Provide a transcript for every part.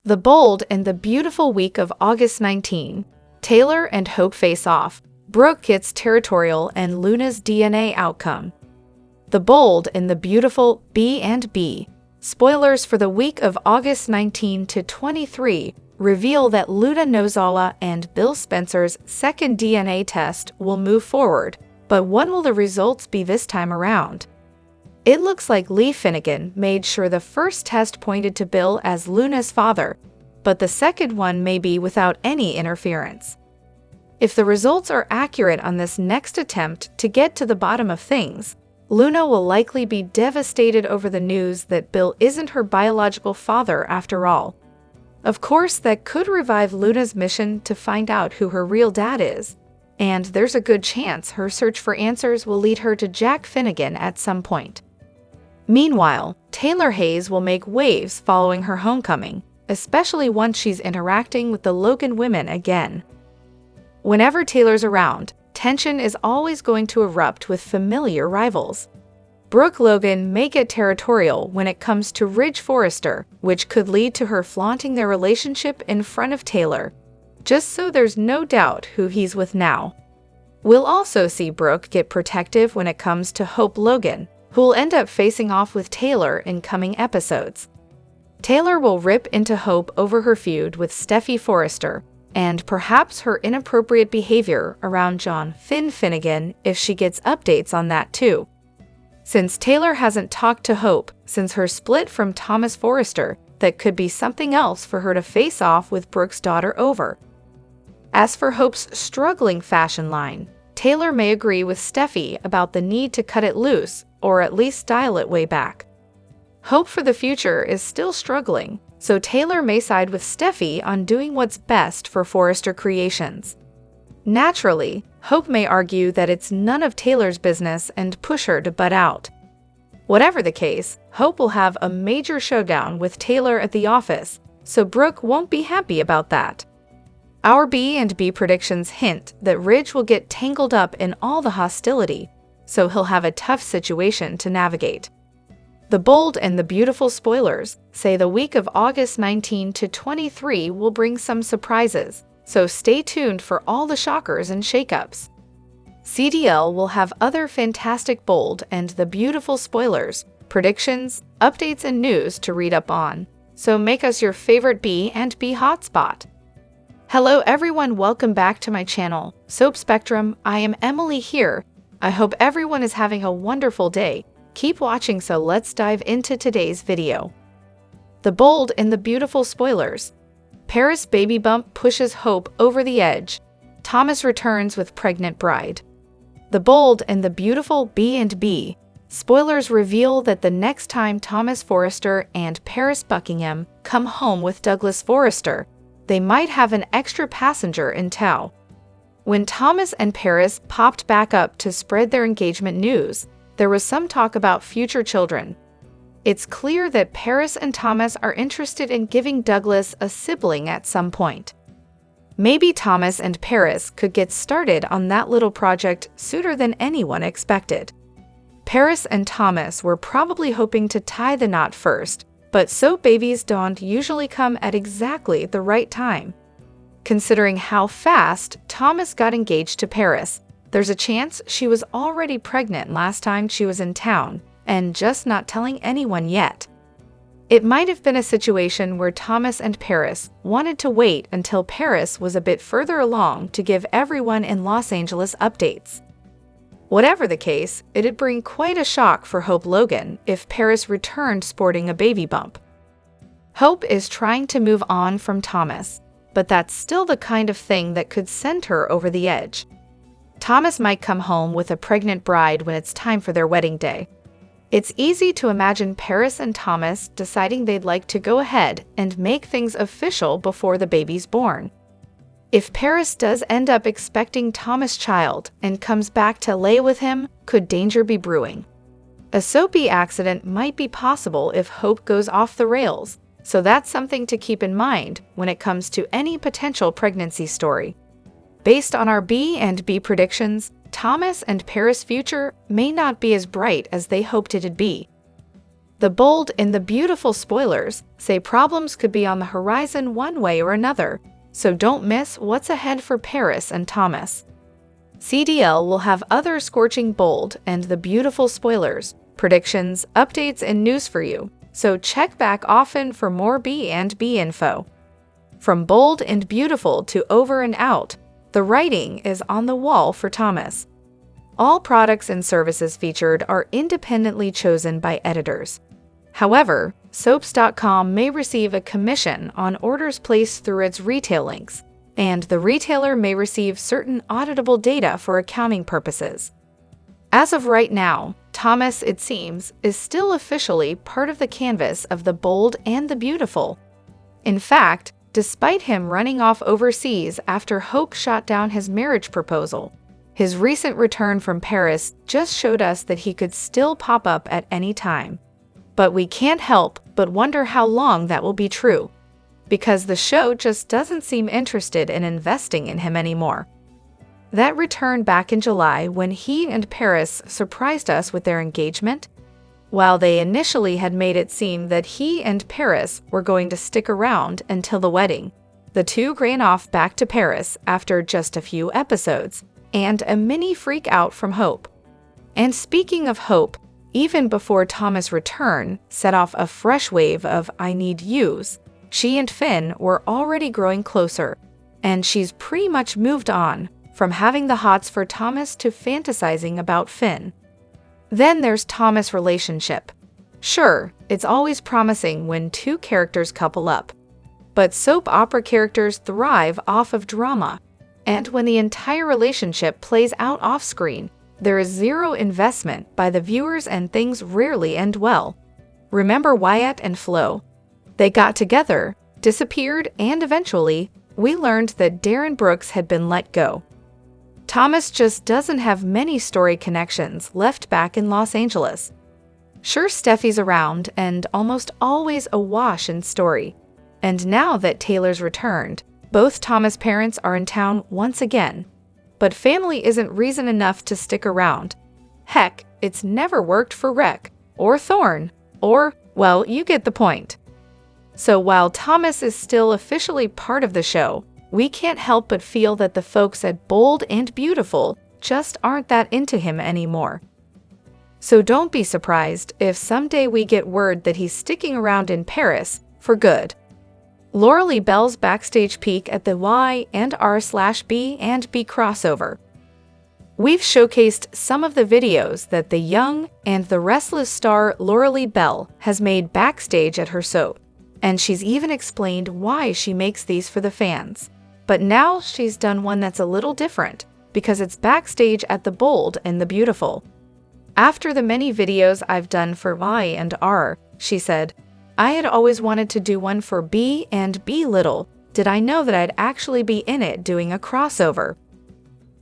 The bold and the beautiful week of August 19. Taylor and Hope face off. Brooke gets Territorial and Luna's DNA outcome. The bold and the beautiful B&B. Spoilers for the week of August 19 to 23 reveal that Luna Nozola and Bill Spencer's second DNA test will move forward, but what will the results be this time around? It looks like Lee Finnegan made sure the first test pointed to Bill as Luna's father, but the second one may be without any interference. If the results are accurate on this next attempt to get to the bottom of things, Luna will likely be devastated over the news that Bill isn't her biological father after all. Of course, that could revive Luna's mission to find out who her real dad is, and there's a good chance her search for answers will lead her to Jack Finnegan at some point. Meanwhile, Taylor Hayes will make waves following her homecoming, especially once she's interacting with the Logan women again. Whenever Taylor's around, tension is always going to erupt with familiar rivals. Brooke Logan may get territorial when it comes to Ridge Forrester, which could lead to her flaunting their relationship in front of Taylor, just so there's no doubt who he's with now. We'll also see Brooke get protective when it comes to Hope Logan, who will end up facing off with Taylor in coming episodes. Taylor will rip into Hope over her feud with Steffi Forrester, and perhaps her inappropriate behavior around John Finnegan if she gets updates on that too. Since Taylor hasn't talked to Hope since her split from Thomas Forrester, that could be something else for her to face off with Brooke's daughter over. As for Hope's struggling fashion line, Taylor may agree with Steffi about the need to cut it loose, or at least dial it way back. Hope for the future is still struggling, so Taylor may side with Steffi on doing what's best for Forrester Creations. Naturally, Hope may argue that it's none of Taylor's business and push her to butt out. Whatever the case, Hope will have a major showdown with Taylor at the office, so Brooke won't be happy about that. Our B&B predictions hint that Ridge will get tangled up in all the hostility, so he'll have a tough situation to navigate. The bold and the beautiful spoilers say the week of August 19 to 23 will bring some surprises, so stay tuned for all the shockers and shakeups. CDL will have other fantastic bold and the beautiful spoilers, predictions, updates, and news to read up on, so make us your favorite B&B hotspot. Hello everyone, welcome back to my channel, Soap Spectrum. I am Emily here. I hope everyone is having a wonderful day. Keep watching, so let's dive into today's video. The bold and the beautiful spoilers. Paris baby bump pushes Hope over the edge. Thomas returns with pregnant bride. The bold and the beautiful B&B. Spoilers reveal that the next time Thomas Forrester and Paris Buckingham come home with Douglas Forrester, they might have an extra passenger in tow. When Thomas and Paris popped back up to spread their engagement news, there was some talk about future children. It's clear that Paris and Thomas are interested in giving Douglas a sibling at some point. Maybe Thomas and Paris could get started on that little project sooner than anyone expected. Paris and Thomas were probably hoping to tie the knot first, but soap babies don't usually come at exactly the right time. Considering how fast Thomas got engaged to Paris, there's a chance she was already pregnant last time she was in town and just not telling anyone yet. It might have been a situation where Thomas and Paris wanted to wait until Paris was a bit further along to give everyone in Los Angeles updates. Whatever the case, it'd bring quite a shock for Hope Logan if Paris returned sporting a baby bump. Hope is trying to move on from Thomas, but that's still the kind of thing that could send her over the edge. Thomas might come home with a pregnant bride when it's time for their wedding day. It's easy to imagine Paris and Thomas deciding they'd like to go ahead and make things official before the baby's born. If Paris does end up expecting Thomas' child and comes back to lay with him, could danger be brewing? A soapy accident might be possible if Hope goes off the rails, so that's something to keep in mind when it comes to any potential pregnancy story. Based on our B&B predictions, Thomas and Paris' future may not be as bright as they hoped it'd be. The Bold and the Beautiful spoilers say problems could be on the horizon one way or another, so don't miss what's ahead for Paris and Thomas. CDL will have other scorching Bold and the Beautiful spoilers, predictions, updates, and news for you, so check back often for more B&B info. From Bold and Beautiful to Over and Out, the writing is on the wall for Thomas. All products and services featured are independently chosen by editors. However, soaps.com may receive a commission on orders placed through its retail links, and the retailer may receive certain auditable data for accounting purposes. As of right now, Thomas, it seems, is still officially part of the canvas of the Bold and the Beautiful. In fact, despite him running off overseas after Hoke shot down his marriage proposal, his recent return from Paris just showed us that he could still pop up at any time. But we can't help but wonder how long that will be true, because the show just doesn't seem interested in investing in him anymore. That return back in July when he and Paris surprised us with their engagement, while they initially had made it seem that he and Paris were going to stick around until the wedding, the two ran off back to Paris after just a few episodes, and a mini freak out from Hope. And speaking of Hope, even before Thomas' return set off a fresh wave of I Need Yous, she and Finn were already growing closer, and she's pretty much moved on from having the hots for Thomas to fantasizing about Finn. Then there's Thomas' relationship. Sure, it's always promising when two characters couple up, but soap opera characters thrive off of drama, and when the entire relationship plays out off-screen, there is zero investment by the viewers and things rarely end well. Remember Wyatt and Flo? They got together, disappeared, and eventually, we learned that Darren Brooks had been let go. Thomas just doesn't have many story connections left back in Los Angeles. Sure, Steffi's around and almost always awash in story. And now that Taylor's returned, both Thomas' parents are in town once again. But family isn't reason enough to stick around. Heck, it's never worked for Rec, or Thorne, or, well, you get the point. So while Thomas is still officially part of the show, we can't help but feel that the folks at Bold and Beautiful just aren't that into him anymore. So don't be surprised if someday we get word that he's sticking around in Paris for good. Lauralee Bell's backstage peek at the Y&R/B&B crossover. We've showcased some of the videos that the young and the restless star Lauralee Bell has made backstage at her soap, and she's even explained why she makes these for the fans. But now she's done one that's a little different, because it's backstage at the Bold and the Beautiful. After the many videos I've done for Y&R, she said, I had always wanted to do one for B and B Little. Did I know that I'd actually be in it doing a crossover?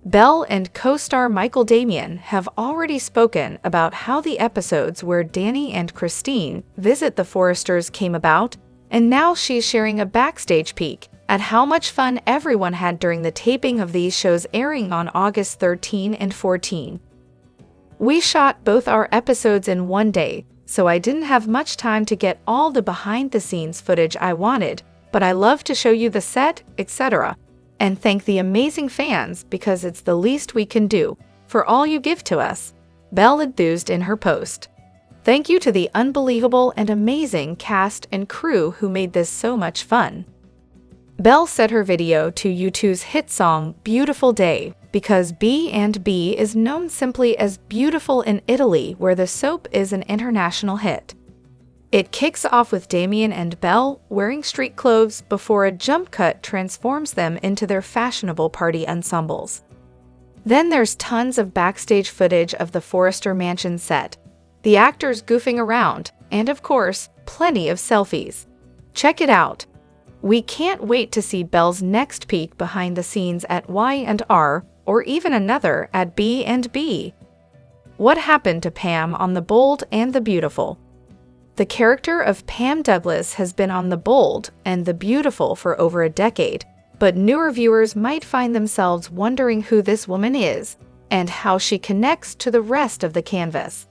Belle and co-star Michael Damian have already spoken about how the episodes where Danny and Christine visit the Forresters came about, and now she's sharing a backstage peek at how much fun everyone had during the taping of these shows airing on August 13 and 14. We shot both our episodes in one day, so I didn't have much time to get all the behind-the-scenes footage I wanted, but I love to show you the set, etc., and thank the amazing fans because it's the least we can do for all you give to us, Belle enthused in her post. Thank you to the unbelievable and amazing cast and crew who made this so much fun. Belle set her video to U2's hit song Beautiful Day because B&B is known simply as Beautiful in Italy, where the soap is an international hit. It kicks off with Damien and Belle wearing street clothes before a jump cut transforms them into their fashionable party ensembles. Then there's tons of backstage footage of the Forrester Mansion set, the actors goofing around, and of course, plenty of selfies. Check it out. We can't wait to see Belle's next peek behind the scenes at Y&R, or even another at B&B. What happened to Pam on The Bold and the Beautiful? The character of Pam Douglas has been on The Bold and the Beautiful for over a decade, but newer viewers might find themselves wondering who this woman is and how she connects to the rest of the canvas.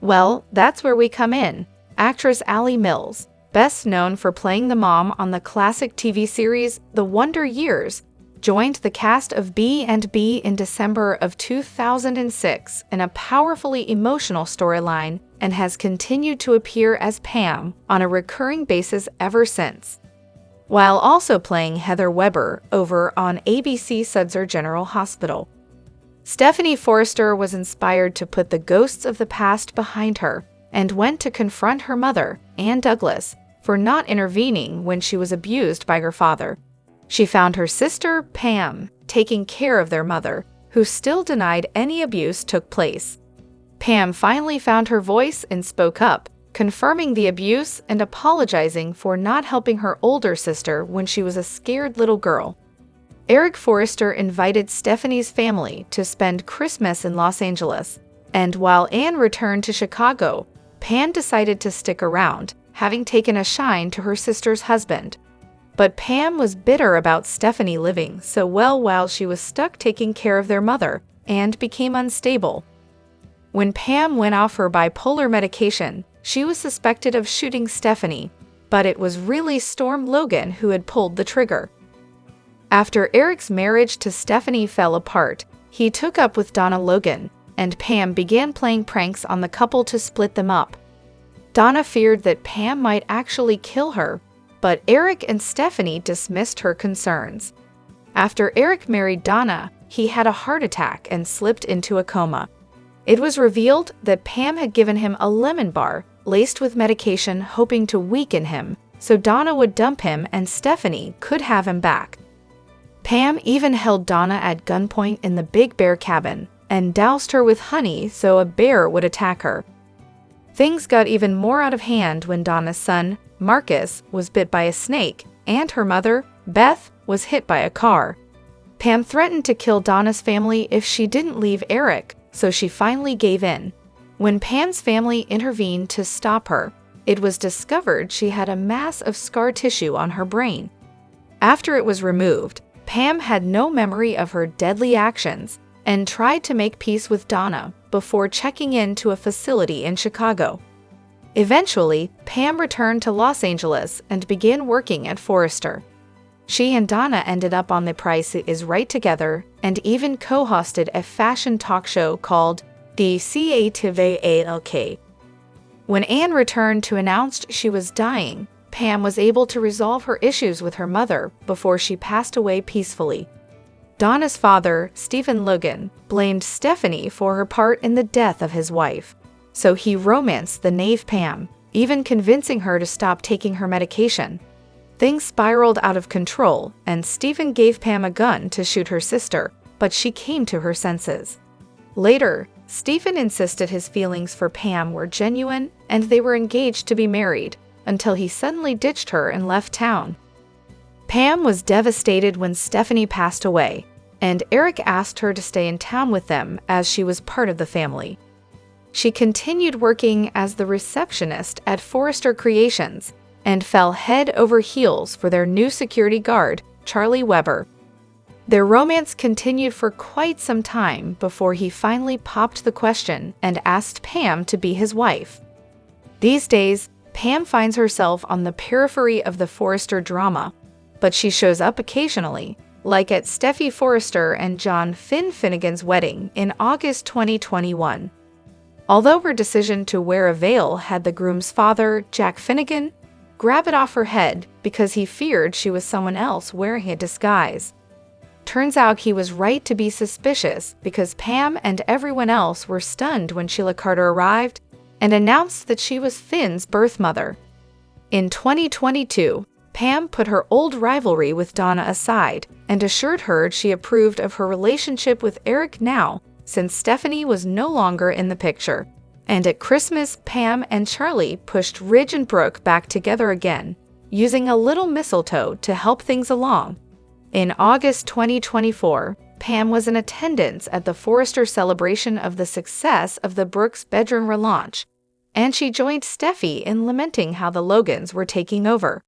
Well, that's where we come in. Actress Allie Mills, best known for playing the mom on the classic TV series The Wonder Years, joined the cast of B&B in December of 2006 in a powerfully emotional storyline and has continued to appear as Pam on a recurring basis ever since, while also playing Heather Weber over on ABC Sudzer General Hospital. Stephanie Forrester was inspired to put the ghosts of the past behind her and went to confront her mother, Pam Douglas, for not intervening when she was abused by her father. She found her sister, Pam, taking care of their mother, who still denied any abuse took place. Pam finally found her voice and spoke up, confirming the abuse and apologizing for not helping her older sister when she was a scared little girl. Eric Forrester invited Stephanie's family to spend Christmas in Los Angeles, and while Anne returned to Chicago, Pam decided to stick around, having taken a shine to her sister's husband. But Pam was bitter about Stephanie living so well while she was stuck taking care of their mother and became unstable. When Pam went off her bipolar medication, she was suspected of shooting Stephanie, but it was really Storm Logan who had pulled the trigger. After Eric's marriage to Stephanie fell apart, he took up with Donna Logan, and Pam began playing pranks on the couple to split them up. Donna feared that Pam might actually kill her, but Eric and Stephanie dismissed her concerns. After Eric married Donna, he had a heart attack and slipped into a coma. It was revealed that Pam had given him a lemon bar laced with medication, hoping to weaken him, so Donna would dump him and Stephanie could have him back. Pam even held Donna at gunpoint in the Big Bear cabin and doused her with honey so a bear would attack her. Things got even more out of hand when Donna's son, Marcus, was bit by a snake, and her mother, Beth, was hit by a car. Pam threatened to kill Donna's family if she didn't leave Eric, so she finally gave in. When Pam's family intervened to stop her, it was discovered she had a mass of scar tissue on her brain. After it was removed, Pam had no memory of her deadly actions and tried to make peace with Donna before checking into a facility in Chicago. Eventually, Pam returned to Los Angeles and began working at Forrester. She and Donna ended up on The Price is Right together and even co-hosted a fashion talk show called The CATVALK. When Anne returned to announce she was dying, Pam was able to resolve her issues with her mother before she passed away peacefully. Donna's father, Stephen Logan, blamed Stephanie for her part in the death of his wife, so he romanced the knave Pam, even convincing her to stop taking her medication. Things spiraled out of control, and Stephen gave Pam a gun to shoot her sister, but she came to her senses. Later, Stephen insisted his feelings for Pam were genuine and they were engaged to be married, until he suddenly ditched her and left town. Pam was devastated when Stephanie passed away, and Eric asked her to stay in town with them as she was part of the family. She continued working as the receptionist at Forrester Creations and fell head over heels for their new security guard, Charlie Weber. Their romance continued for quite some time before he finally popped the question and asked Pam to be his wife. These days, Pam finds herself on the periphery of the Forrester drama, but she shows up occasionally, like at Steffi Forrester and John Finnegan's wedding in August 2021. Although her decision to wear a veil had the groom's father, Jack Finnegan, grab it off her head because he feared she was someone else wearing a disguise. Turns out he was right to be suspicious because Pam and everyone else were stunned when Sheila Carter arrived and announced that she was Finn's birth mother. In 2022, Pam put her old rivalry with Donna aside and assured her she approved of her relationship with Eric now, since Stephanie was no longer in the picture. And at Christmas, Pam and Charlie pushed Ridge and Brooke back together again, using a little mistletoe to help things along. In August 2024, Pam was in attendance at the Forrester celebration of the success of the Brooks bedroom relaunch, and she joined Steffi in lamenting how the Logans were taking over.